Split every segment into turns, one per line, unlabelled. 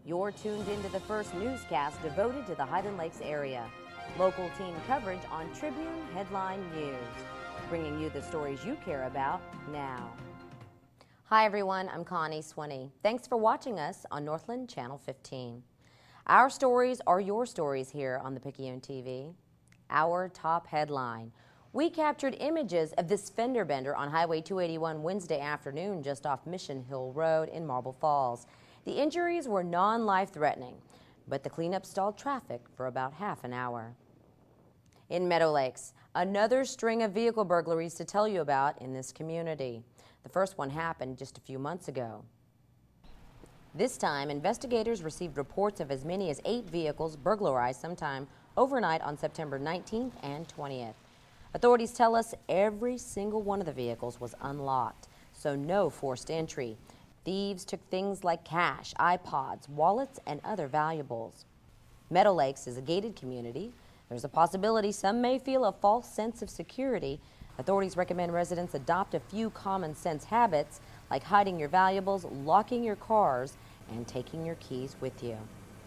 You're tuned into the first newscast devoted to the Highland Lakes area. Local team coverage on Tribune Headline News, bringing you the stories you care about now. Hi everyone, I'm Connie Swinney. Thanks for watching us on Northland Channel 15. Our stories are your stories here on the Picayune TV. Our top headline: we captured images of this fender bender on Highway 281 Wednesday afternoon just off Mission Hill Road in Marble Falls. The injuries were non-life-threatening, but the cleanup stalled traffic for about half an hour. In Meadow Lakes, another string of vehicle burglaries to tell you about in this community. The first one happened just a few months ago. This time, investigators received reports of as many as 8 vehicles burglarized sometime overnight on September 19th and 20th. Authorities tell us every single one of the vehicles was unlocked, so no forced entry. Thieves took things like cash, iPods, wallets, and other valuables. Meadow Lakes is a gated community. There's a possibility some may feel a false sense of security. Authorities recommend residents adopt a few common sense habits like hiding your valuables, locking your cars, and taking your keys with you.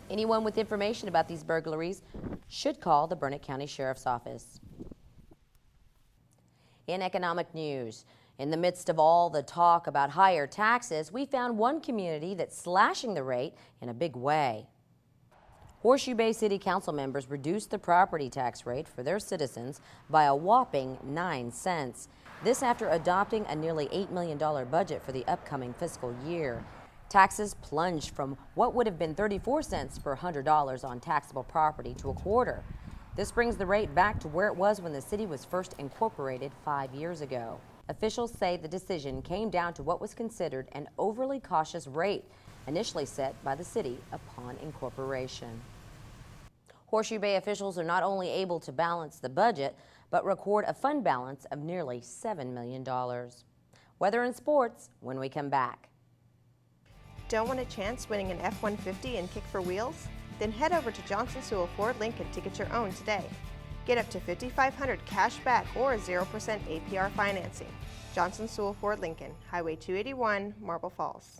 Anyone with information about these burglaries should call the Burnett County Sheriff's Office. In economic news, in the midst of all the talk about higher taxes, we found one community that's slashing the rate in a big way. Horseshoe Bay City Council members reduced the property tax rate for their citizens by a whopping 9 cents. This after adopting a nearly $8 million budget for the upcoming fiscal year. Taxes plunged from what would have been 34 cents per $100 on taxable property to a quarter. This brings the rate back to where it was when the city was first incorporated 5 years ago. Officials say the decision came down to what was considered an overly cautious rate initially set by the city upon incorporation. Horseshoe Bay officials are not only able to balance the budget, but record a fund balance of nearly $7 million. Weather and sports when we come back.
Don't want a chance winning an F-150 and kick for wheels? Then head over to Johnson Sewell Ford Lincoln to get your own today. Get up to $5,500 cash back or 0% APR financing. Johnson Sewell Ford Lincoln, Highway 281, Marble Falls.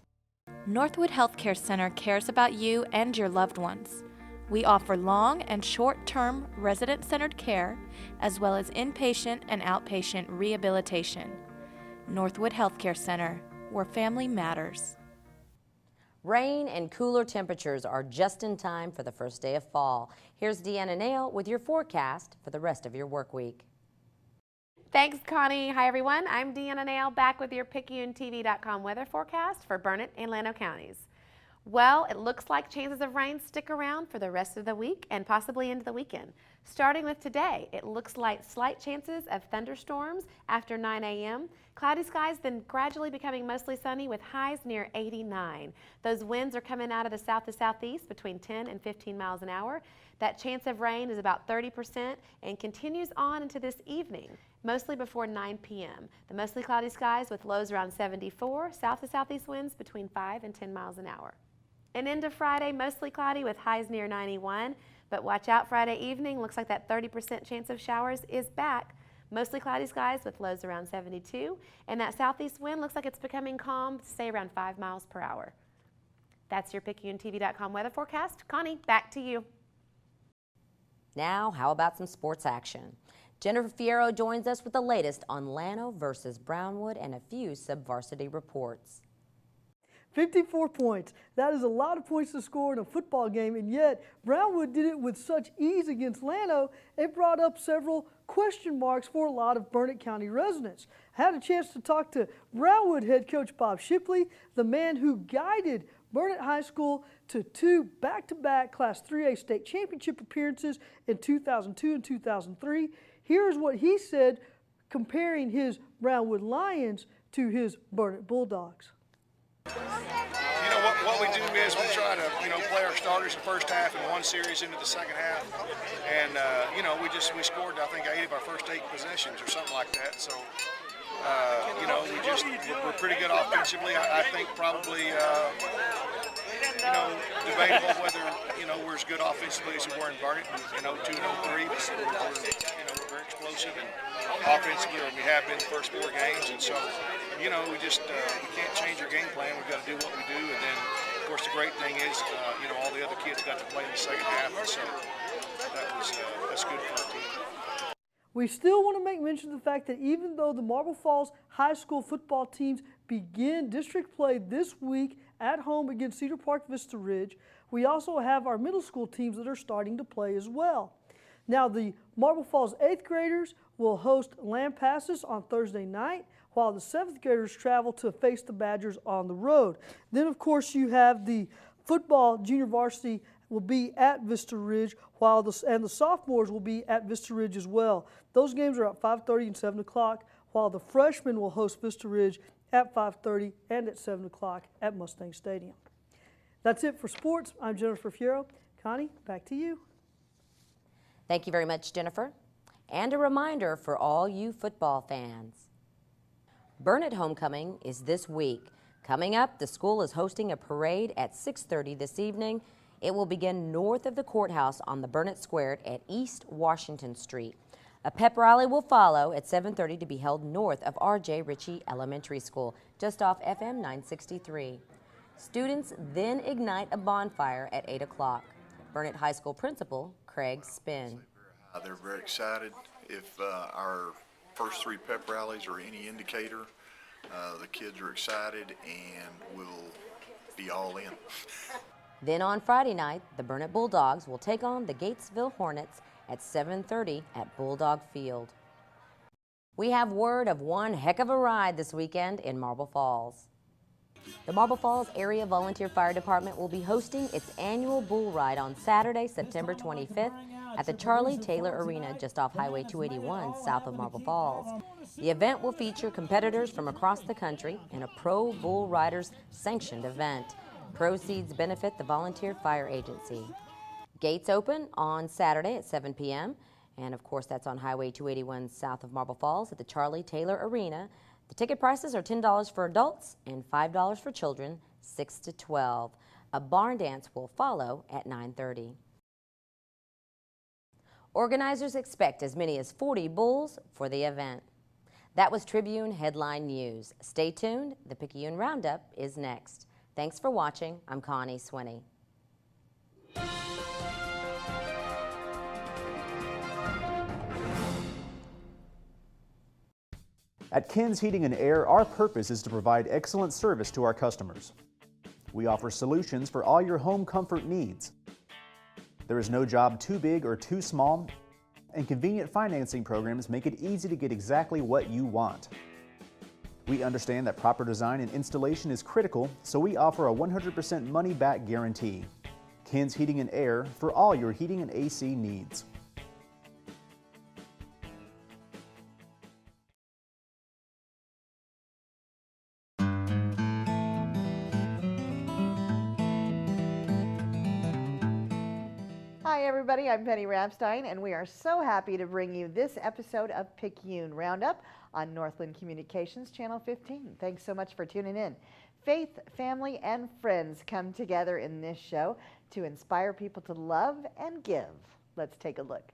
Northwood Healthcare Center cares about you and your loved ones. We offer long and short-term resident-centered care, as well as inpatient and outpatient rehabilitation. Northwood Healthcare Center, where family matters.
Rain and cooler temperatures are just in time for the first day of fall. Here's Deanna Nail with your forecast for the rest of your work week.
Thanks, Connie. Hi, everyone. I'm Deanna Nail, back with your PicayuneTV.com weather forecast for Burnett and Llano counties. Well, it looks like chances of rain stick around for the rest of the week and possibly into the weekend. Starting with today, it looks like slight chances of thunderstorms after 9 a.m. Cloudy skies, then gradually becoming mostly sunny with highs near 89. Those winds are coming out of the south to southeast between 10 and 15 miles an hour. That chance of rain is about 30% and continues on into this evening, mostly before 9 p.m. The mostly cloudy skies with lows around 74, south to southeast winds between 5 and 10 miles an hour. And into Friday, mostly cloudy with highs near 91. But watch out, Friday evening, looks like that 30% chance of showers is back. Mostly cloudy skies with lows around 72. And that southeast wind looks like it's becoming calm, stay around 5 miles per hour. That's your PicayuneTV.com weather forecast. Connie, back to you.
Now, how about some sports action? Jennifer Fierro joins us with the latest on Llano versus Brownwood and a few sub-varsity reports.
54 points. That is a lot of points to score in a football game, and yet Brownwood did it with such ease against Llano. It brought up several question marks for a lot of Burnett County residents. I had a chance to talk to Brownwood head coach Bob Shipley, the man who guided Burnett High School to 2 back-to-back Class 3A state championship appearances in 2002 and 2003. Here's what he said comparing his Brownwood Lions to his Burnett Bulldogs.
You know, what we do is we try to, play our starters the first half and one series into the second half. And, we scored, I think, 8 of our first 8 possessions or something like that. So, we're pretty good offensively. I think probably, debatable whether, we're as good offensively as we were in Burnett, 2 and 03. We're very explosive and offensively, or we have been the first 4 games. And so, we can't change our game plan. We've got to do what we do, and then Of course, the great thing is, all the other kids got to play in the second half, and so that's good for our team.
We still want to make mention of the fact that even though the Marble Falls High School football teams begin district play this week at home against Cedar Park Vista Ridge, we also have our middle school teams that are starting to play as well. Now, the Marble Falls 8th graders will host Lampasas on Thursday night, while the 7th graders travel to face the Badgers on the road. Then, of course, you have the football junior varsity will be at Vista Ridge, while the sophomores will be at Vista Ridge as well. Those games are at 5:30 and 7 o'clock, while the freshmen will host Vista Ridge at 5:30 and at 7 o'clock at Mustang Stadium. That's it for sports. I'm Jennifer Fierro. Connie, back to you.
Thank you very much, Jennifer. And a reminder for all you football fans. Burnett Homecoming is this week. Coming up, the school is hosting a parade at 6:30 this evening. It will begin north of the courthouse on the Burnett Square at East Washington Street. A pep rally will follow at 7:30 to be held north of R.J. Ritchie Elementary School, just off FM 963. Students then ignite a bonfire at 8 o'clock. Burnett High School Principal Craig Spinn.
They're very excited. If our first 3 pep rallies are any indicator, the kids are excited and will be all in.
Then on Friday night, the Burnett Bulldogs will take on the Gatesville Hornets at 7:30 at Bulldog Field. We have word of one heck of a ride this weekend in Marble Falls. The Marble Falls Area Volunteer Fire Department will be hosting its annual bull ride on Saturday, September 25th at the Charlie Taylor Arena just off Highway 281 south of Marble Falls. The event will feature competitors from across the country in a pro bull riders sanctioned event. Proceeds benefit the Volunteer Fire Agency. Gates open on Saturday at 7 p.m. and of course that's on Highway 281 south of Marble Falls at the Charlie Taylor Arena. The ticket prices are $10 for adults and $5 for children 6 to 12. A barn dance will follow at 9:30. Organizers expect as many as 40 bulls for the event. That was Tribune Headline News. Stay tuned. The Picayune Roundup is next. Thanks for watching. I'm Connie Swinney.
At Ken's Heating and Air, our purpose is to provide excellent service to our customers. We offer solutions for all your home comfort needs. There is no job too big or too small, and convenient financing programs make it easy to get exactly what you want. We understand that proper design and installation is critical, so we offer a 100% money-back guarantee. Ken's Heating and Air for all your heating and AC needs.
Hi everybody, I'm Penny Rapstein, and we are so happy to bring you this episode of Picayune Roundup on Northland Communications Channel 15. Thanks so much for tuning in. Faith, family, and friends come together in this show to inspire people to love and give. Let's take a look.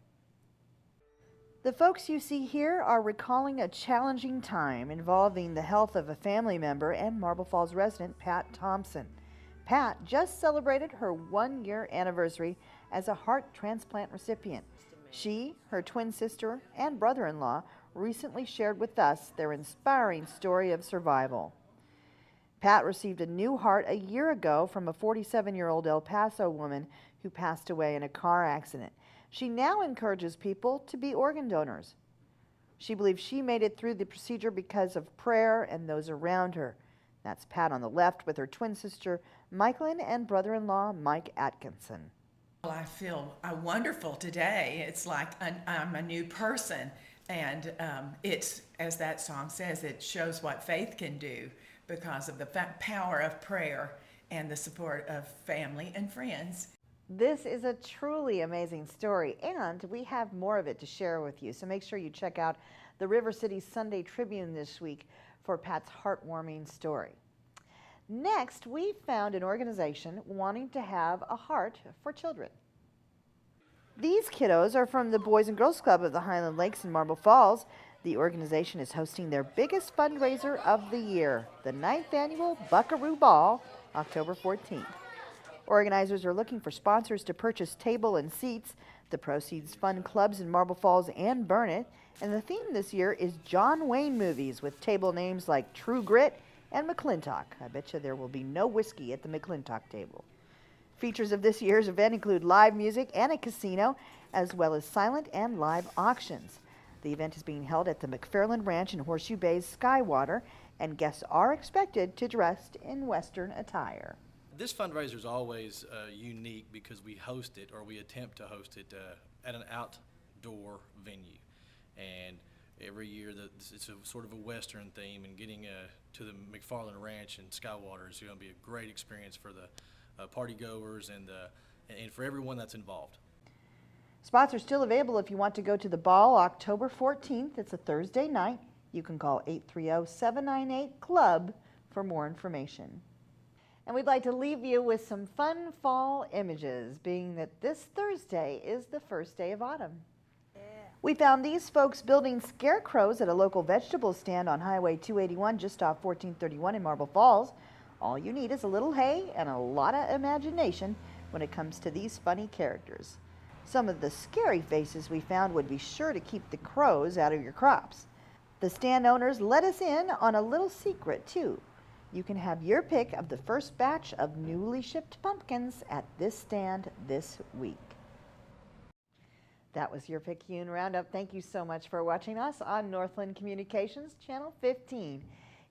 The folks you see here are recalling a challenging time involving the health of a family member and Marble Falls resident Pat Thompson. Pat just celebrated her 1-year anniversary as a heart transplant recipient. She, her twin sister, and brother-in-law recently shared with us their inspiring story of survival. Pat received a new heart a year ago from a 47-year-old El Paso woman who passed away in a car accident. She now encourages people to be organ donors. She believes she made it through the procedure because of prayer and those around her. That's Pat on the left with her twin sister, Michaelin, and brother-in-law, Mike Atkinson.
Well, I feel wonderful today. It's like I'm a new person, and it's, as that song says, it shows what faith can do because of the power of prayer and the support of family and friends.
This is a truly amazing story, and we have more of it to share with you, so make sure you check out the River City Sunday Tribune this week for Pat's heartwarming story. Next, we found an organization wanting to have a heart for children. These kiddos are from the Boys and Girls Club of the Highland Lakes in Marble Falls. The organization is hosting their biggest fundraiser of the year, the 9th annual Buckaroo Ball, October 14th. Organizers are looking for sponsors to purchase table and seats. The proceeds fund clubs in Marble Falls and Burnet. And the theme this year is John Wayne movies with table names like True Grit and McClintock. I bet you there will be no whiskey at the McClintock table. Features of this year's event include live music and a casino, as well as silent and live auctions. The event is being held at the McFarland Ranch in Horseshoe Bay's Skywater, and guests are expected to dress in Western attire.
This fundraiser is always unique because we host it, or we attempt to host it, at an outdoor venue. And every year it's a sort of a Western theme, and getting to the McFarland Ranch in Skywater is going to be a great experience for the party goers and for everyone that's involved.
Spots are still available if you want to go to the ball October 14th. It's a Thursday night. You can call 830-798-CLUB for more information. And we'd like to leave you with some fun fall images, being that this Thursday is the first day of autumn. We found these folks building scarecrows at a local vegetable stand on Highway 281 just off 1431 in Marble Falls. All you need is a little hay and a lot of imagination when it comes to these funny characters. Some of the scary faces we found would be sure to keep the crows out of your crops. The stand owners let us in on a little secret too. You can have your pick of the first batch of newly shipped pumpkins at this stand this week. That was your Picayune Roundup. Thank you so much for watching us on Northland Communications Channel 15.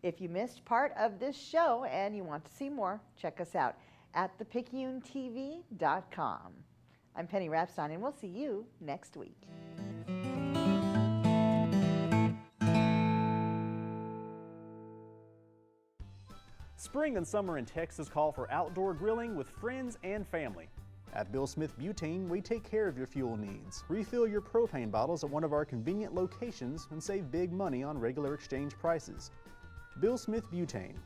If you missed part of this show and you want to see more, check us out at thepicayunetv.com. I'm Penny Rapstein, and we'll see you next week.
Spring and summer in Texas call for outdoor grilling with friends and family. At Bill Smith Butane, we take care of your fuel needs. Refill your propane bottles at one of our convenient locations and save big money on regular exchange prices. Bill Smith Butane,